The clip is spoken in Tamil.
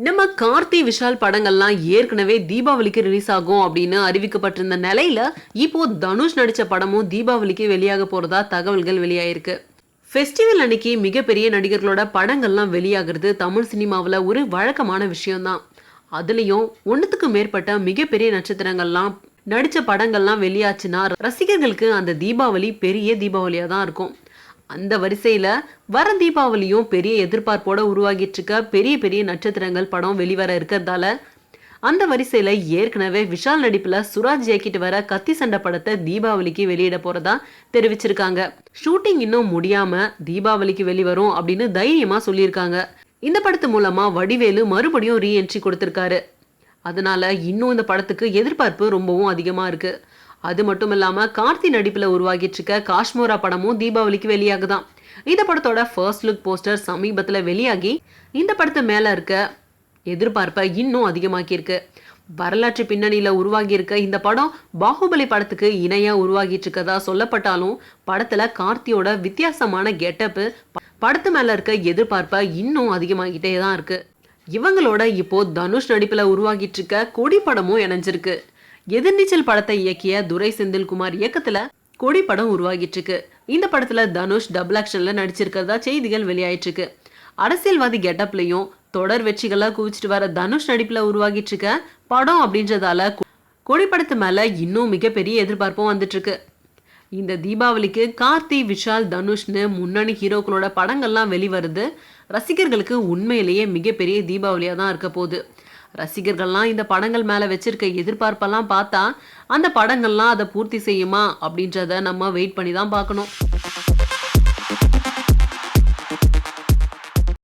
நம்ம கார்த்தி விஷால் படங்கள்லாம் ஏற்கனவே தீபாவளிக்கு ரிலீஸ் ஆகும் அப்படின்னு அறிவிக்கப்பட்டிருந்த நிலையில இப்போ தனுஷ் நடிச்ச படமும் தீபாவளிக்கு வெளியாக போறதா தகவல்கள் வெளியாயிருக்கு. ஃபெஸ்டிவல் அன்னைக்கு மிகப்பெரிய நடிகர்களோட படங்கள்லாம் வெளியாகிறது தமிழ் சினிமாவில் ஒரு வழக்கமான விஷயம்தான். அதுலயும் ஒன்றுத்துக்கு மேற்பட்ட மிகப்பெரிய நட்சத்திரங்கள்லாம் நடிச்ச படங்கள்லாம் வெளியாச்சுன்னா ரசிகர்களுக்கு அந்த தீபாவளி பெரிய தீபாவளியா தான் இருக்கும். அந்த வரிசையில வர தீபாவளியும் பெரிய எதிர்பார்ப்போட உருவாகிட்டு இருக்க பெரிய பெரிய நட்சத்திரங்கள் படம் வெளிவர இருக்கிறதால அந்த வரிசையில ஏற்கனவே விஷால் நடிப்புல சுராஜ் இயக்கிட்டு வர கத்தி சண்டை படத்தை தீபாவளிக்கு வெளியிட போறதா தெரிவிச்சிருக்காங்க. ஷூட்டிங் இன்னும் முடியாம தீபாவளிக்கு வெளிவரும் அப்படின்னு தைரியமா சொல்லியிருக்காங்க. இந்த படத்து மூலமா வடிவேலு மறுபடியும் ரீஎன்ட்ரி கொடுத்திருக்காரு. அதனால இன்னும் இந்த படத்துக்கு எதிர்பார்ப்பு ரொம்பவும் அதிகமா இருக்கு. அது மட்டும் இல்லாம கார்த்தி நடிப்புல உருவாகிட்டு இருக்க காஷ்மோரா படமும் தீபாவளிக்கு வெளியாகுதான். இந்த படத்தோட ஃபர்ஸ்ட் லுக் போஸ்டர் சமீபத்துல வெளியாகி இந்த படத்து மேல இருக்க எதிர்பார்ப்பை இன்னும் அதிகமாக்கி இருக்கு. வரலாற்று பின்னணியில உருவாகி இருக்க இந்த படம் பாகுபலி படத்துக்கு இணையா உருவாகிட்டு இருக்கதா சொல்லப்பட்டாலும் படத்துல கார்த்தியோட வித்தியாசமான கெட்டப்பு படத்து மேல இருக்க எதிர்பார்ப்பை இன்னும் அதிகமாகிட்டே தான் இருக்கு. இவங்களோட இப்போ தனுஷ் நடிப்புல உருவாகிட்டு இருக்க கொடி படமும் இணைஞ்சிருக்கு. எதிர்நீச்சல் படத்தை இயக்கிய துரை செந்தில்குமார் இயக்கத்துல கொடி படம் உருவாகிட்டு இருக்கு. இந்த படத்துல தனுஷ் டபுள் ஆக்ஷன்ல நடிச்சிருக்கிறதா செய்திகள் வெளியாயிட்டு இருக்கு. அரசியல்வாதி கெட்டப்லயும் தொடர் வெற்றிகளா குவிச்சிட்டு வர தனுஷ் நடிப்புல உருவாகிட்டு இருக்க படம் அப்படின்றதால கொடி படத்து மேல இன்னும் மிகப்பெரிய எதிர்பார்ப்பும் வந்துட்டு இருக்கு. இந்த தீபாவளிக்கு கார்த்தி விஷால் தனுஷ்னு முன்னணி ஹீரோக்களோட படங்கள்லாம் வெளிவருது. ரசிகர்களுக்கு உண்மையிலேயே மிகப்பெரிய தீபாவளியா தான் இருக்க போகுது. ரசிகர்கள்லாம் இந்த படங்கள் மேல வச்சிருக்க எதிர்பார்ப்பெல்லாம் பார்த்தா அந்த படங்கள்லாம் அதை பூர்த்தி செய்யுமா அப்படின்றத நம்ம வெயிட் பண்ணி தான் பார்க்கணும்.